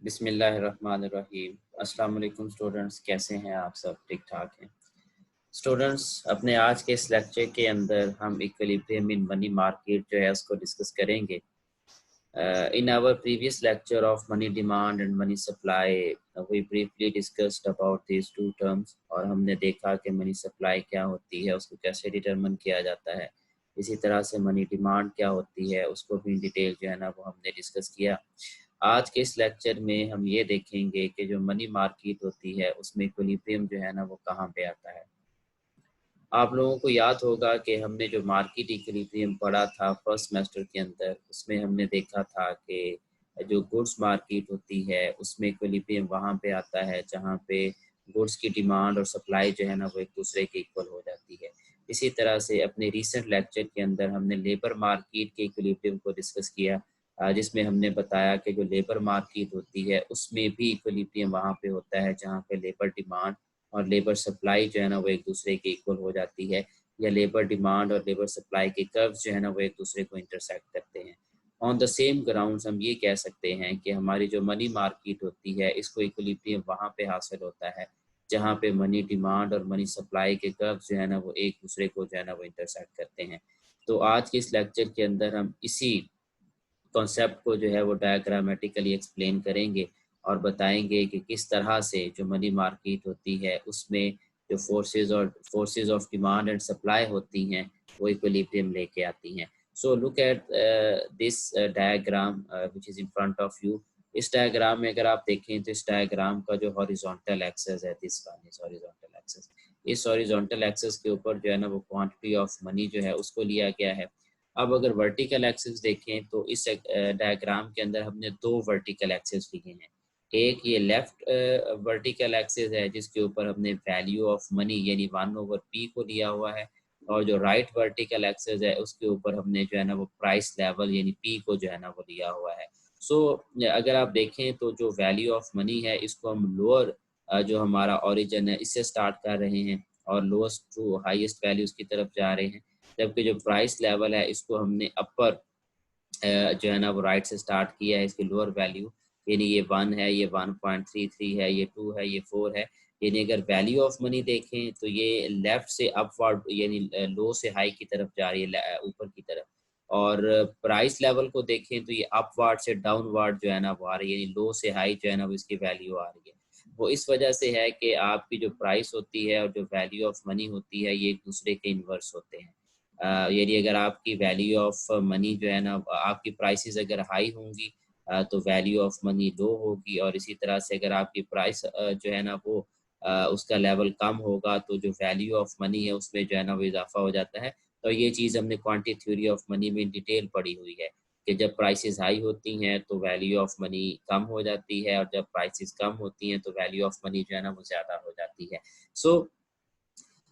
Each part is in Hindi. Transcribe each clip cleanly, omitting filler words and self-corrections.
बिस्मिल्लाहिर्रहमानिर्रहीम। अस्सलाम वालेकुम स्टूडेंट्स, कैसे हैं आप सब? ठीक ठाक हैं स्टूडेंट्स। अपने आज के इस लेक्चर के अंदर हम इक्विलिब्रियम इन मनी मार्केट जो है उसको डिस्कस करेंगे। In our previous lecture of money demand and money supply we briefly discussed about these two terms, और हमने देखा कि मनी सप्लाई क्या होती है, उसको कैसे डिटरमिन किया जाता है। इसी तरह से मनी डिमांड क्या होती है उसको भी डिटेल जो है ना वो हमने डिस्कस किया। आज के इस लेक्चर में हम ये देखेंगे कि जो मनी मार्केट होती है उसमें इक्विलिब्रियम जो है ना वो कहाँ पे आता है। आप लोगों को याद होगा कि हमने जो मार्केट इक्विलिब्रियम पढ़ा था फर्स्ट सेमेस्टर के अंदर, उसमें हमने देखा था कि जो गुड्स मार्केट होती है उसमें इक्विलिब्रियम वहाँ पे आता है जहाँ पे गुड्स की डिमांड और सप्लाई जो है ना वो एक दूसरे के इक्वल हो जाती है। इसी तरह से अपने रीसेंट लेक्चर के अंदर हमने लेबर मार्केट के इक्विलिब्रियम को डिस्कस किया, जिसमें हमने बताया कि जो लेबर मार्केट होती है उसमें भी इक्विलिब्रियम वहाँ पे होता है जहाँ पे लेबर डिमांड और लेबर सप्लाई जो है ना वो एक दूसरे के इक्वल हो जाती है, या लेबर डिमांड और लेबर सप्लाई के कर्व्स जो है ना वो एक दूसरे को इंटरसेक्ट करते हैं। ऑन द सेम ग्राउंड्स हम ये कह सकते हैं कि हमारी जो मनी मार्केट होती है इसको इक्विलिब्रियम वहाँ पे हासिल होता है जहाँ पे मनी डिमांड और मनी सप्लाई के कर्व्स जो है ना वो एक दूसरे को जो है ना वो इंटरसेक्ट करते हैं। तो आज के इस लेक्चर के अंदर हम इसी कॉन्सेप्ट को जो है वो डायग्रामेटिकली एक्सप्लेन करेंगे और बताएंगे कि किस तरह से जो मनी मार्केट होती है उसमें जो forces of demand and supply होती हैं वो इक्विलिब्रियम लेके आती हैं। So look at this diagram which is in front of you. इस डायग्राम में अगर आप देखें तो इस डायग्राम का जो हॉरिजॉन्टल एक्सेस है, this one is horizontal axis. इस हॉरिजॉन्टल एक्सेस के ऊपर जो है ना वो क्वांटिटी ऑफ मनी जो है उसको लिया गया है। अब अगर वर्टिकल एक्सिस देखें तो इस डायग्राम के अंदर हमने दो वर्टिकल एक्सिस लिए हैं। एक ये लेफ्ट वर्टिकल एक्सिस है जिसके ऊपर हमने वैल्यू ऑफ मनी यानी 1/p को लिया हुआ है, और जो राइट वर्टिकल एक्सिस है उसके ऊपर हमने जो है ना वो प्राइस लेवल यानी p को जो है ना वो लिया हुआ है। सो अगर आप देखें तो जो वैल्यू ऑफ मनी है इसको हम लोअर जो हमारा ओरिजिन है इससे स्टार्ट कर रहे हैं और लोएस्ट टू हाईएस्ट वैल्यूज की तरफ जा रहे हैं, जबकि जो प्राइस लेवल है इसको हमने अपर जो है ना वो राइट से स्टार्ट किया है, इसकी लोअर वैल्यू यानी ये 1 है, ये 1.33 है, ये 2 है, ये 4 है। यानी अगर वैल्यू ऑफ मनी देखें तो ये लेफ्ट से अपवर्ड यानी लो से हाई की तरफ जा रही है, ऊपर की तरफ। और प्राइस लेवल को देखें तो ये अपवर्ड से डाउनवर्ड जो है ना वो आ रही है, यानी लो से हाई जो है ना वो इसकी वैल्यू आ रही है। वो इस वजह से है कि आपकी जो प्राइस होती है और जो वैल्यू ऑफ मनी होती है ये एक दूसरे के इन्वर्स होते हैं। यानी अगर आपकी वैल्यू ऑफ मनी जो है ना आपकी प्राइसेस अगर हाई होंगी तो वैल्यू ऑफ मनी लो होगी, और इसी तरह से अगर आपकी प्राइस जो है ना वो उसका लेवल कम होगा तो जो वैल्यू ऑफ मनी है उसमें जो है ना वो इजाफा हो जाता है। तो ये चीज़ हमने क्वांटिटी थ्योरी ऑफ मनी में डिटेल पढ़ी हुई है कि जब प्राइसेस हाई होती हैं तो वैल्यू ऑफ मनी कम हो जाती है, और जब प्राइसेस कम होती हैं तो वैल्यू ऑफ मनी जो है ना वो ज़्यादा हो जाती है। सो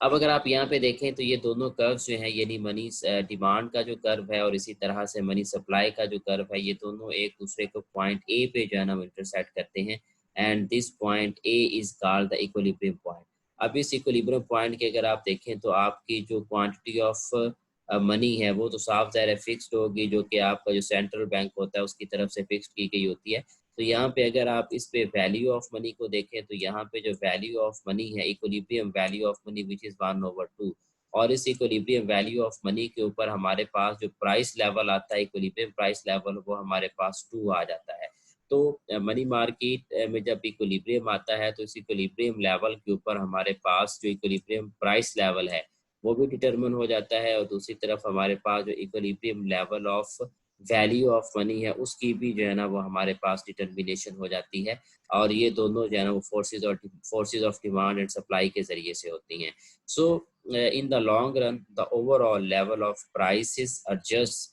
अब अगर आप यहाँ पे देखें तो ये दोनों कर्व्स जो हैं यानी मनी डिमांड का जो कर्व है और इसी तरह से मनी सप्लाई का जो कर्व है, ये दोनों एक दूसरे को पॉइंट ए पे जो है ना वो इंटरसेक्ट करते हैं, and this point A is called the equilibrium point. अब इस इक्विलिब्रियम पॉइंट के अगर आप देखें तो आपकी जो क्वांटिटी ऑफ मनी है वो तो साफ ज़ाहिर है फिक्स्ड होगी, जो कि आपका जो सेंट्रल बैंक होता है उसकी तरफ से फिक्स्ड की गई होती है। तो यहाँ पे अगर आप इस पे वैल्यू ऑफ मनी को देखें तो यहाँ पे जो वैल्यू ऑफ मनी है equilibrium value of money which is 1/2, और इस इक्विलिब्रियम वैल्यू ऑफ मनी के ऊपर हमारे पास जो प्राइस लेवल आता है इक्विलिब्रियम प्राइस लेवल वो हमारे पास 2 आ जाता है। तो मनी मार्केट में जब इक्विलिब्रियम आता है तो इस इक्विलिब्रियम लेवल के ऊपर हमारे पास जो इक्विलिब्रियम प्राइस लेवल है वो भी डिटरमिन हो जाता है, और दूसरी तरफ हमारे पास जो equilibrium level of value of money है उसकी भी जो है ना वो हमारे पास डिटर्मिनेशन हो जाती है, और ये दोनों जो है ना वो forces of demand and supply के जरिए से होती हैं। So in the long run the overall level of prices adjusts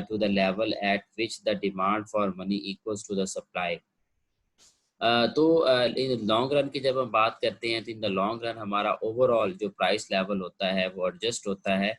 to the level at which the demand for money equals to the supply। तो इन लॉन्ग रन की जब हम बात करते हैं तो इन द लॉन्ग रन हमारा ओवरऑल जो प्राइस लेवल होता है वो एडजस्ट होता है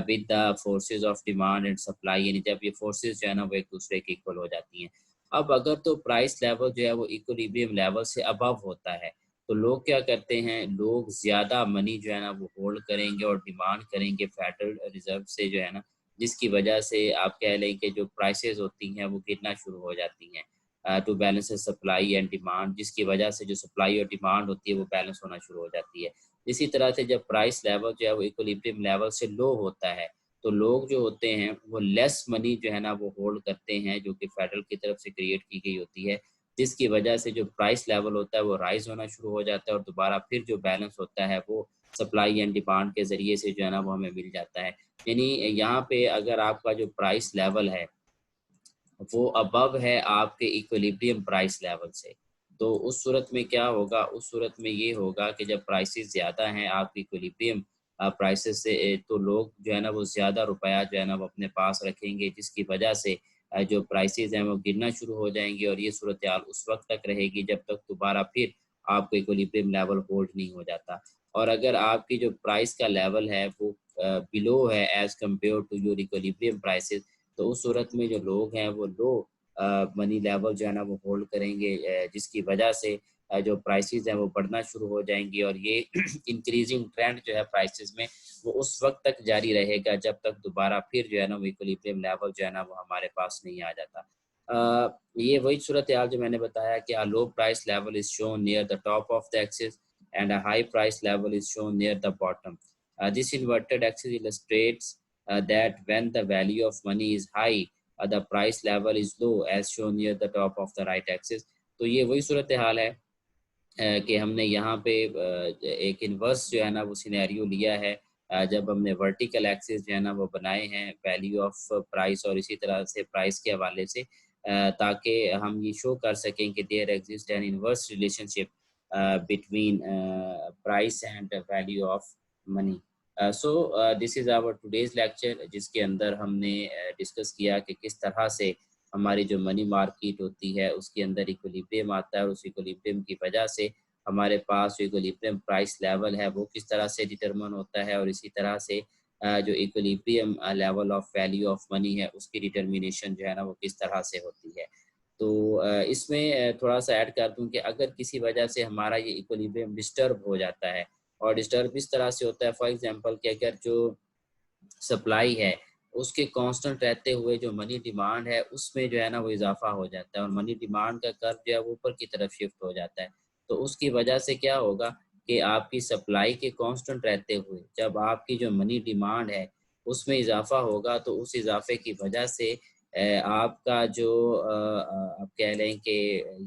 with the forces of demand and supply, यानी जब ये फोर्सेस जो है ना वो एक दूसरे के इक्वल हो जाती हैं। अब अगर तो प्राइस लेवल जो है वो इक्विलिब्रियम लेवल से अबव होता है तो लोग क्या करते हैं, लोग ज़्यादा मनी जो है ना वो होल्ड करेंगे और डिमांड करेंगे फेडरल रिजर्व से जो है ना, जिसकी वजह से आप कह लें कि जो प्राइसेस होती हैं वो गिरना शुरू हो जाती हैं। To balance supply and demand, जिसकी वजह से जो सप्लाई और डिमांड होती है वो बैलेंस होना शुरू हो जाती है। इसी तरह से जब प्राइस लेवल जो है वो इक्विलिब्रियम लेवल से लो होता है, तो लोग जो होते हैं वो लेस मनी जो है ना वो होल्ड करते हैं, जो कि फेडरल की तरफ से क्रिएट की गई होती है, जिसकी वजह से जो प्राइस लेवल होता है वो राइज होना शुरू हो जाता है और दोबारा फिर जो बैलेंस होता है वो सप्लाई एंड डिमांड के ज़रिए से जो है ना वो हमें मिल जाता है। यानी यहाँ पे अगर आपका जो प्राइस लेवल है वो अबव है आपके इक्विलिब्रियम प्राइस लेवल से, तो उस सूरत में क्या होगा, उस सूरत में ये होगा कि जब प्राइसेस ज़्यादा हैं आपके इक्विलिब्रियम प्राइसेस से, तो लोग जो है ना वो ज़्यादा रुपया जो है ना वो अपने पास रखेंगे, जिसकी वजह से जो प्राइसेस हैं वो गिरना शुरू हो जाएंगे और ये सूरत हाल उस वक्त तक रहेगी जब तक दोबारा फिर आपको इक्विलिब्रियम लेवल होल्ड नहीं हो जाता। और अगर आपकी जो प्राइस का लेवल है वो बिलो है as compare to your equilibrium prices, तो उस सूरत में जो लोग हैं वो लो मनी लेवल जो है ना वो होल्ड करेंगे, जिसकी वजह से जो प्राइसेस हैं वो बढ़ना शुरू हो जाएंगी और ये इंक्रीजिंग ट्रेंड जो है प्राइसेस में वो उस वक्त तक जारी रहेगा जब तक दोबारा फिर जो है ना वो इक्विलिब्रियम लेवल जो है ना वो हमारे पास नहीं आ जाता। ये वही सूरत हाल जो मैंने बताया कि a low price level is shown near the top of the axis and a high price level is shown near the bottom. This inverted axis illustrates that when the value of money is high, the price level is low as shown near the top of the right axis. तो ये वही सूरत हाल है कि हमने यहाँ पे एक इन्वर्स जो है ना वो सिनेरियो लिया है, जब हमने वर्टिकल एक्सिस जो है ना वो बनाए हैं वैल्यू ऑफ प्राइस और इसी तरह से प्राइस के हवाले से, ताकि हम ये शो कर सकें कि there exist an inverse relationship between price and value of money. So this is our today's lecture, जिसके अंदर हमने डिस्कस किया कि किस तरह से हमारी जो मनी मार्केट होती है उसके अंदर इक्विलिब्रियम आता है और उस इक्विलिब्रियम की वजह से हमारे पास जो इक्विलिब्रियम प्राइस लेवल है वो किस तरह से डिटरमिन होता है और इसी तरह से जो equilibrium level of value of money है उसकी डिटर्मिनेशन जो है ना वो किस तरह से होती है। तो इसमें थोड़ा सा ऐड कर दूं कि अगर किसी वजह से हमारा ये इक्विलिब्रियम डिस्टर्ब हो जाता है, और डिस्टर्ब इस तरह से होता है फॉर एग्जांपल कि अगर जो सप्लाई है उसके कांस्टेंट रहते हुए जो मनी डिमांड है उसमें जो है ना वो इजाफा हो जाता है और मनी डिमांड का कर्व जो है वो ऊपर की तरफ शिफ्ट हो जाता है, तो उसकी वजह से क्या होगा कि आपकी सप्लाई के कांस्टेंट रहते हुए जब आपकी जो मनी डिमांड है उसमें इजाफा होगा, तो उस इजाफे की वजह से आपका जो आप कह लें कि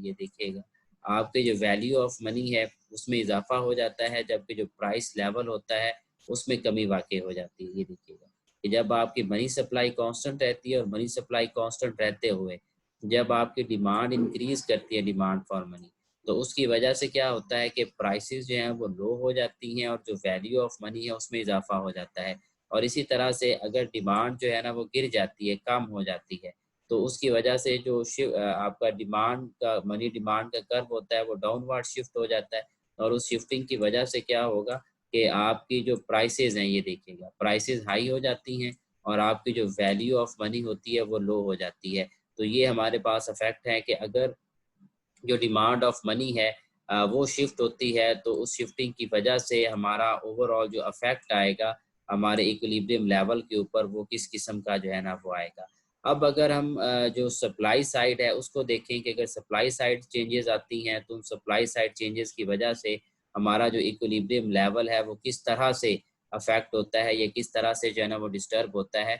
ये देखिएगा आपके जो वैल्यू ऑफ मनी है उसमें इजाफा हो जाता है, जबकि जो प्राइस लेवल होता है उसमें कमी वाक़ई हो जाती है। ये देखिएगा कि जब आपकी मनी सप्लाई कांस्टेंट रहती है और मनी सप्लाई कांस्टेंट रहते हुए जब आपकी डिमांड इंक्रीज करती है, डिमांड फॉर मनी, तो उसकी वजह से क्या होता है कि प्राइसेस जो हैं वो लो हो जाती हैं और जो वैल्यू ऑफ मनी है उसमें इजाफा हो जाता है। और इसी तरह से अगर डिमांड जो है ना वो गिर जाती है, कम हो जाती है, तो उसकी वजह से जो आपका डिमांड का मनी डिमांड का कर्व होता है वो डाउनवर्ड शिफ्ट हो जाता है और उस शिफ्टिंग की वजह से क्या होगा कि आपकी जो प्राइसेस हैं, ये देखिएगा प्राइसेस हाई हो जाती हैं और आपकी जो वैल्यू ऑफ मनी होती है वो लो हो जाती है। तो ये हमारे पास इफेक्ट है कि अगर जो डिमांड ऑफ मनी है वो शिफ्ट होती है, तो उस शिफ्टिंग की वजह से हमारा ओवरऑल जो इफेक्ट आएगा हमारे इक्विलिब्रियम लेवल के ऊपर वो किस किस्म का जो है ना वो आएगा। अब अगर हम जो सप्लाई साइड है उसको देखें कि अगर सप्लाई साइड चेंजेस आती हैं तो सप्लाई साइड चेंजेस की वजह से हमारा जो इक्विलिब्रियम लेवल है वो किस तरह से अफेक्ट होता है या किस तरह से जो है ना वो डिस्टर्ब होता है।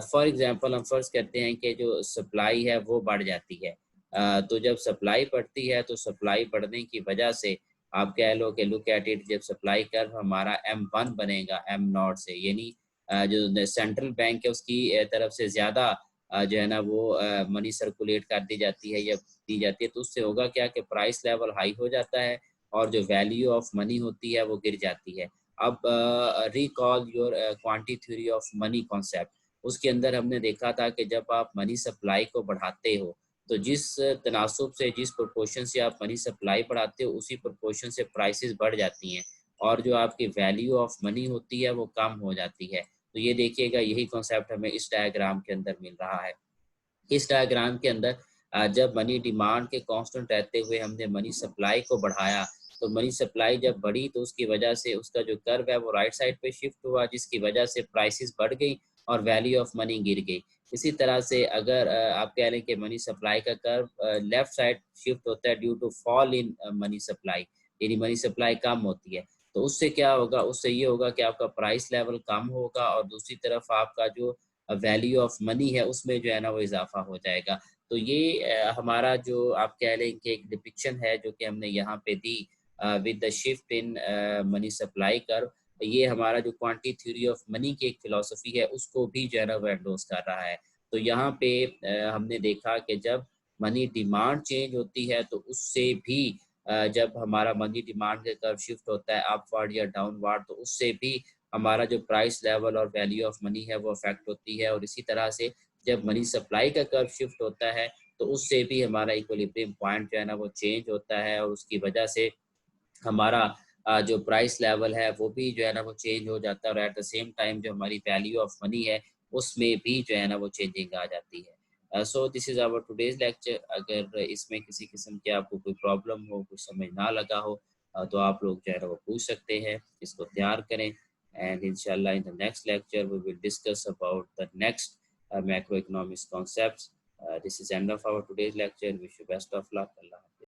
फॉर एग्जांपल हम फर्ज करते हैं कि जो सप्लाई है वो बढ़ जाती है, तो जब सप्लाई बढ़ती है तो सप्लाई बढ़ने की वजह से आप कह लो कि लुक एट इट, जब सप्लाई कर्व हमारा M1 बनेगा M0 से, यानी जो सेंट्रल बैंक है उसकी तरफ से ज़्यादा जो है ना वो मनी सर्कुलेट कर दी जाती है या दी जाती है, तो उससे होगा क्या कि प्राइस लेवल हाई हो जाता है और जो वैल्यू ऑफ मनी होती है वो गिर जाती है। अब recall your क्वांटी theory of money concept, उसके अंदर हमने देखा था कि जब आप मनी सप्लाई को बढ़ाते हो तो जिस तनासुब से जिस प्रोपोर्शन से आप मनी सप्लाई बढ़ाते हो उसी प्रोपोर्शन से प्राइसेस बढ़ जाती हैं और जो आपकी वैल्यू ऑफ मनी होती है वो कम हो जाती है। तो ये देखिएगा यही कॉन्सेप्ट हमें इस डायग्राम के अंदर मिल रहा है। इस डायग्राम के अंदर जब मनी डिमांड के कांस्टेंट रहते हुए हमने मनी सप्लाई को बढ़ाया, तो मनी सप्लाई जब बढ़ी तो उसकी वजह से उसका जो कर्व है वो राइट साइड पे शिफ्ट हुआ, जिसकी वजह से प्राइसेस बढ़ गई और वैल्यू ऑफ मनी गिर गई। इसी तरह से अगर आप कह रहे हैं कि मनी सप्लाई का कर्व लेफ्ट साइड शिफ्ट होता है due to fall in money supply, यानी मनी सप्लाई कम होती है, तो उससे क्या होगा, उससे ये होगा कि आपका प्राइस लेवल कम होगा और दूसरी तरफ आपका जो वैल्यू ऑफ मनी है उसमें जो है ना वो इजाफा हो जाएगा। तो ये हमारा जो आप कह लें कि एक डिपिक्शन है जो कि हमने यहाँ पे दी with the shift in money supply curve, ये हमारा जो क्वांटिटी थ्योरी ऑफ मनी की एक फिलॉसफी है उसको भी जो है ना वो एंडोर्स कर रहा है। तो यहाँ पे हमने देखा कि जब मनी डिमांड चेंज होती है तो उससे भी जब हमारा मनी डिमांड का कर्व शिफ्ट होता है अपवर्ड या डाउनवर्ड, तो उससे भी हमारा जो प्राइस लेवल और वैल्यू ऑफ मनी है वो अफेक्ट होती है। और इसी तरह से जब मनी सप्लाई का कर्व शिफ्ट होता है तो उससे भी हमारा इक्विलिब्रियम पॉइंट जो है ना वो चेंज होता है और उसकी वजह से हमारा जो प्राइस लेवल है वो भी जो है ना वो चेंज हो जाता है और एट द सेम टाइम जो हमारी वैल्यू ऑफ मनी है उसमें भी जो है ना वो चेंजिंग आ जाती है। So this is our today's lecture. अगर इसमें किसी किस्म की आपको कोई प्रॉब्लम हो, कुछ समझ ना लगा हो, तो आप लोग जो है ना वो पूछ सकते हैं, इसको तैयार करें। एंड इंशाल्लाह in the next lecture we will discuss about the next macro economics concepts. This is end of our today's lecture. Wish you best of luck. Allah.